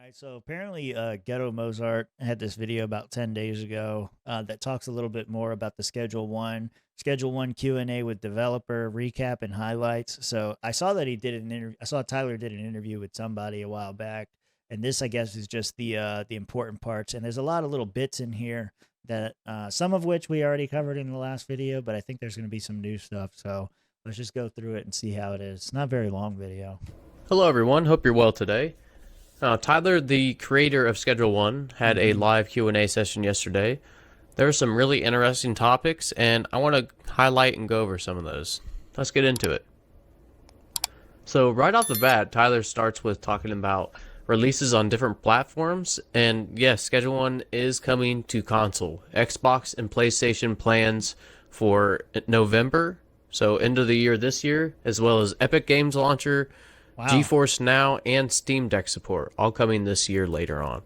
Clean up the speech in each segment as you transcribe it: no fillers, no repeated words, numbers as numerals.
Right, so apparently, Ghetto Mozart had this video about 10 days ago that talks a little bit more about the Schedule One Q&A with developer recap and highlights. So I saw that he did an interview. I saw Tyler did an interview with somebody a while back, and this, I guess, is just the important parts. And there's a lot of little bits in here that some of which we already covered in the last video, but I think there's going to be some new stuff. So let's just go through it and see how it is. It's not a very long video. Hello everyone, hope you're well today. Tyler, the creator of Schedule 1, had a live Q&A session yesterday. There are some really interesting topics, and I want to highlight and go over some of those. Let's get into it. So right off the bat, Tyler starts with talking about releases on different platforms, and yes, Schedule 1 is coming to console. Xbox and PlayStation plans for November, so end of the year this year, as well as Epic Games Launcher, Wow. GeForce Now, and Steam Deck support, all coming this year later on.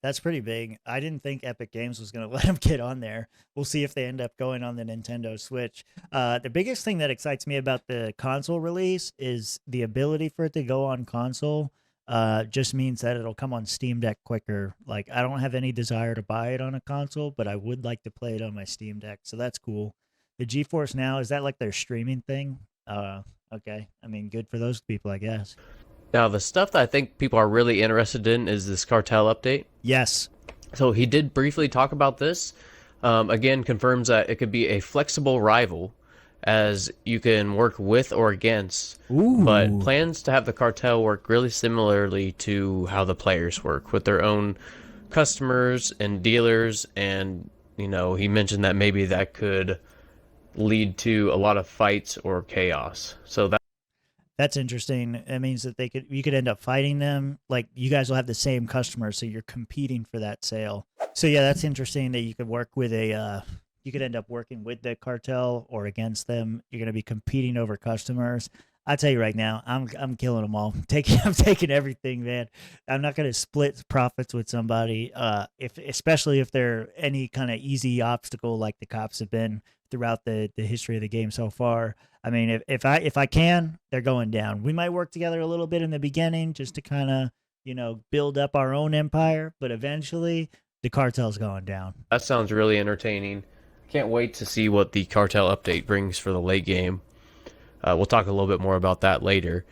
That's pretty big. I didn't think Epic Games was going to let them get on there. We'll see if they end up going on the Nintendo Switch. The biggest thing that excites me about the console release is the ability for it to go on console. Just means that it'll come on Steam Deck quicker. Like, I don't have any desire to buy it on a console, but I would like to play it on my Steam Deck. So that's cool. The GeForce Now, is that like their streaming thing? Okay. I mean, good for those people, I guess. Now, the stuff that I think people are really interested in is this cartel update. Yes. So he did briefly talk about this. Again, confirms that it could be a flexible rival, as you can work with or against, Ooh. but plans to have the cartel work really similarly to how the players work, with their own customers and dealers, and, you know, he mentioned that maybe that could lead to a lot of fights or chaos. So That's interesting. It means that you could end up fighting them. Like, you guys will have the same customers, so you're competing for that sale. So yeah, that's interesting that you could work with you could end up working with the cartel or against them. You're going to be competing over customers. I tell you right now, I'm killing them all. I'm taking everything, man. I'm not going to split profits with somebody, especially if they're any kind of easy obstacle like the cops have been throughout the history of the game so far. I mean, if I can, they're going down. We might work together a little bit in the beginning just to kind of, build up our own empire, but eventually the cartel's going down. that sounds really entertaining. Can't wait to see what the cartel update brings for the late game. We'll talk a little bit more about that later.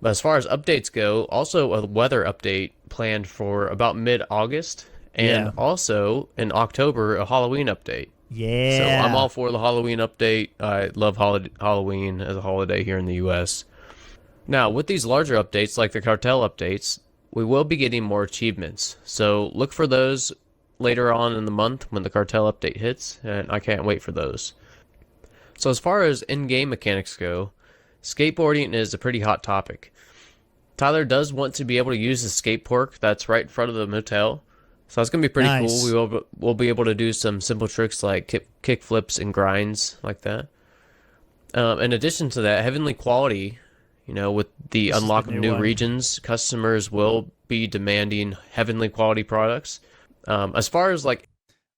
But as far as updates go, also a weather update planned for about mid-August, and Yeah. also in October, a Halloween update. Yeah. So I'm all for the Halloween update. I love Halloween as a holiday here in the US. Now, with these larger updates, like the cartel updates, we will be getting more achievements. So look for those later on in the month when the cartel update hits, and I can't wait for those. So as far as in-game mechanics go, skateboarding is a pretty hot topic. Tyler does want to be able to use the skate park that's right in front of the motel. So that's going to be pretty Nice. cool. We'll be able to do some simple tricks like kick flips and grinds like that. In addition to that, Heavenly Quality, with the This is the unlock of new new one. regions, customers will be demanding Heavenly Quality products. As far as like,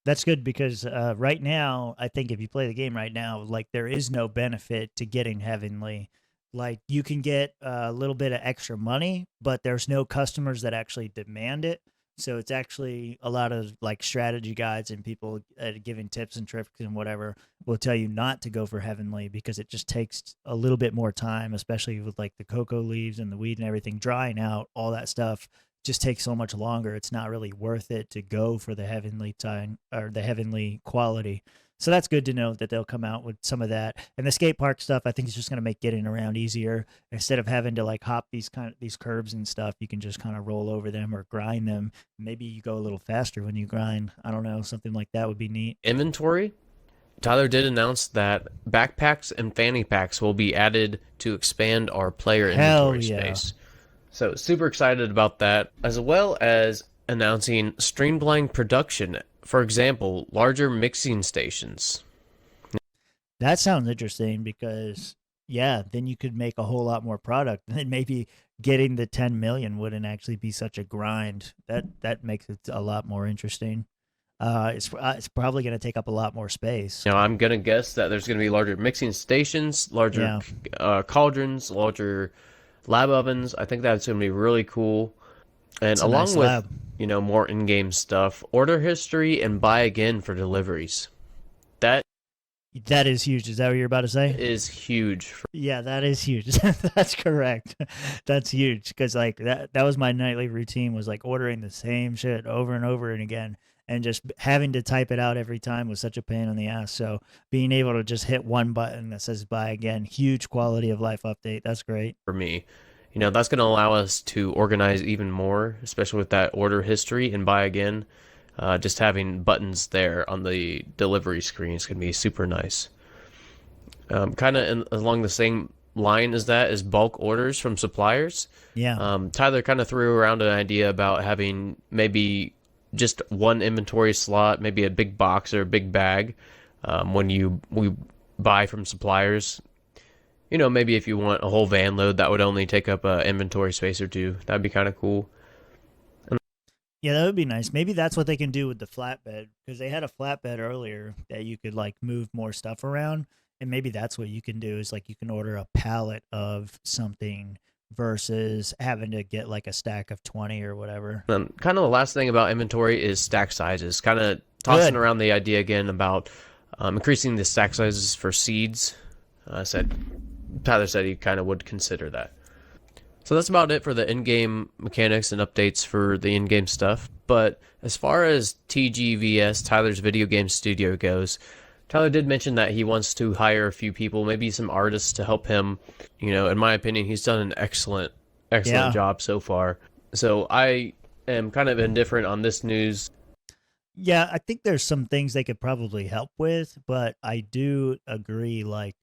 That's good because right now, I think if you play the game right now, like, there is no benefit to getting Heavenly. Like, you can get a little bit of extra money, but there's no customers that actually demand it. So it's actually a lot of like strategy guides and people giving tips and tricks and whatever will tell you not to go for Heavenly because it just takes a little bit more time, especially with like the cocoa leaves and the weed and everything drying out, all that stuff just takes so much longer. It's not really worth it to go for the Heavenly time or the Heavenly quality. So that's good to know that they'll come out with some of that. And the skate park stuff, I think, is just going to make getting around easier. Instead of having to like hop these curbs and stuff, you can just kind of roll over them or grind them. Maybe you go a little faster when you grind. I don't know, something like that would be neat. inventory, Tyler did announce that backpacks and fanny packs will be added to expand our player Hell inventory yeah. space. So super excited about that, as well as announcing streamlined production. For example, larger mixing stations. That sounds interesting because, yeah, then you could make a whole lot more product. And then maybe getting the 10 million wouldn't actually be such a grind. That makes it a lot more interesting. It's probably going to take up a lot more space. I'm gonna guess that there's gonna be larger mixing stations, larger Yeah. cauldrons, larger lab ovens. I think that's gonna be really cool. And It's a along nice with, lab. more in-game stuff, order history and buy again for deliveries. That That is huge. Is that what you're about to say? is huge for Yeah, that is huge. That's correct. That's huge because like that was my nightly routine was like ordering the same shit over and over and again, and just having to type it out every time was such a pain in the ass. So being able to just hit one button that says buy again, huge quality of life update. That's great. me. That's going to allow us to organize even more, especially with that order history and buy again. Just having buttons there on the delivery screens can be super nice. Kind of along the same line as that is bulk orders from suppliers. Yeah. Tyler kind of threw around an idea about having maybe just one inventory slot, maybe a big box or a big bag when we buy from suppliers. Maybe if you want a whole van load, that would only take up inventory space or two. That'd be kind of cool. Yeah, that would be nice. Maybe that's what they can do with the flatbed because they had a flatbed earlier that you could like move more stuff around, and maybe that's what you can do is like you can order a pallet of something versus having to get like a stack of 20 or whatever. Kind of the last thing about inventory is stack sizes. Kind of tossing Good. around the idea again about increasing the stack sizes for seeds. Said Tyler said he kind of would consider that. So that's about it for the in-game mechanics and updates for the in-game stuff. But as far as TGVS, Tyler's Video Game Studio goes, Tyler did mention that he wants to hire a few people, maybe some artists to help him. In my opinion, he's done an excellent Yeah. job so far. So I am kind of indifferent on this news. Yeah, I think there's some things they could probably help with, but I do agree like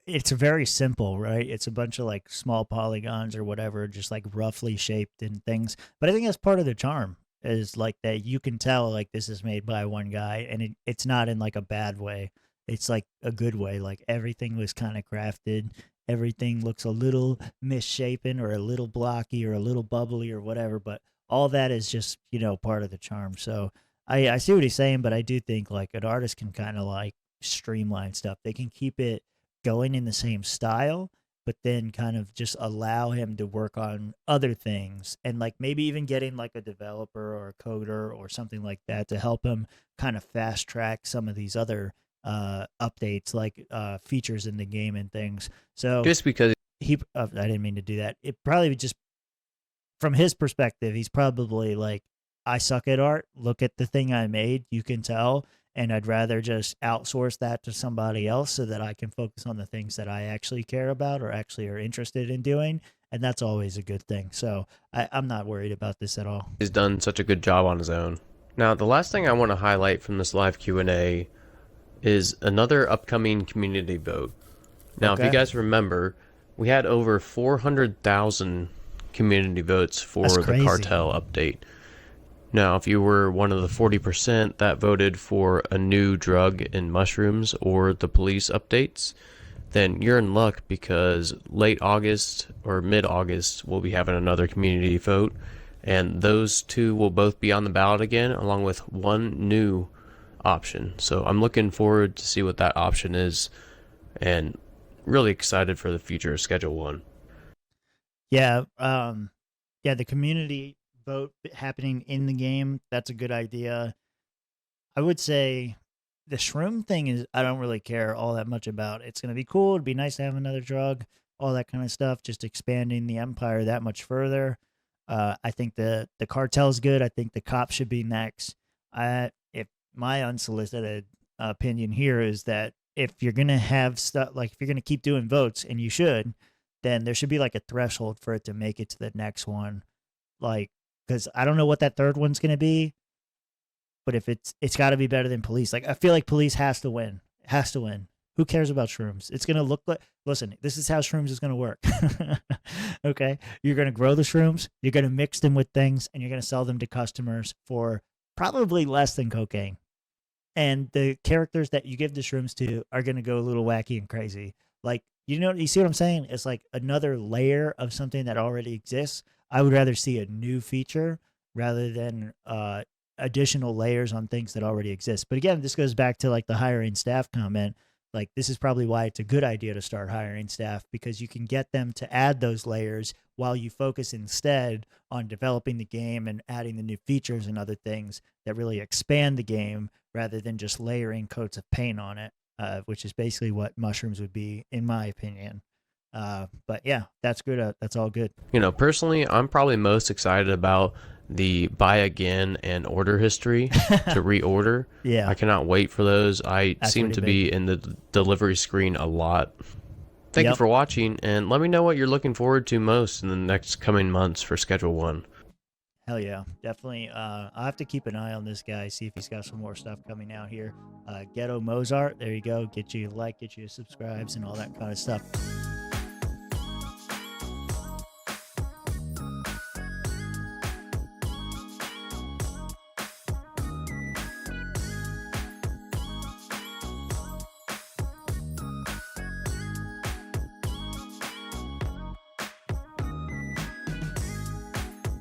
it's very simple, right? It's a bunch of like small polygons or whatever, just like roughly shaped and things. But I think that's part of the charm is like that you can tell like this is made by one guy and it's not in like a bad way. It's like a good way. Like everything was kind of crafted. Everything looks a little misshapen or a little blocky or a little bubbly or whatever, but all that is just, part of the charm. So I see what he's saying, but I do think like an artist can kind of like streamline stuff. They can keep it going in the same style, but then kind of just allow him to work on other things and like maybe even getting like a developer or a coder or something like that to help him kind of fast track some of these other updates like features in the game and things. So Just because I didn't mean to do that. It probably just from his perspective, he's probably like, I suck at art. Look at the thing I made. You can tell. And I'd rather just outsource that to somebody else so that I can focus on the things that I actually care about or actually are interested in doing. And that's always a good thing. So I'm not worried about this at all. he's done such a good job on his own. Now, the last thing I want to highlight from this live Q&A is another upcoming community vote. Now, if you Okay. guys remember, we had over 400,000 community votes for That's the crazy. cartel update. Now, if you were one of the 40% that voted for a new drug in mushrooms or the police updates, then you're in luck because late August or mid-August we'll be having another community vote, and those two will both be on the ballot again along with one new option. So I'm looking forward to see what that option is and really excited for the future of Schedule 1. Yeah. Yeah. The community vote happening in the game. That's a good idea. I would say the shroom thing is I don't really care all that much about. It's gonna be cool. It'd be nice to have another drug, all that kind of stuff. Just expanding the empire that much further. I think the cartel's good. I think the cops should be next. If my unsolicited opinion here is that if you're gonna have stuff like if you're gonna keep doing votes, and you should, then there should be like a threshold for it to make it to the next one. Like, because I don't know what that third one's gonna be, but if it's got to be better than police. Like I feel like police has to win. It has to win. Who cares about shrooms? It's gonna look like. Listen, this is how shrooms is gonna work. Okay, you're gonna grow the shrooms. You're gonna mix them with things, and you're gonna sell them to customers for probably less than cocaine. And the characters that you give the shrooms to are gonna go a little wacky and crazy. Like you see what I'm saying? It's like another layer of something that already exists. I would rather see a new feature rather than additional layers on things that already exist. But again, this goes back to like the hiring staff comment. like this is probably why it's a good idea to start hiring staff, because you can get them to add those layers while you focus instead on developing the game and adding the new features and other things that really expand the game rather than just layering coats of paint on it, which is basically what mushrooms would be, in my opinion. But yeah, that's good. That's all good. Personally, I'm probably most excited about the buy again and order history to reorder. Yeah, I cannot wait for those. I that's seem pretty to big. be in the delivery screen a lot. Thank you Yep. for watching, and let me know what you're looking forward to most in the next coming months for Schedule 1. Hell yeah, definitely. I'll have to keep an eye on this guy, see if he's got some more stuff coming out here. Ghetto Mozart, there you go. Get you a like, get you subscribes, and all that kind of stuff.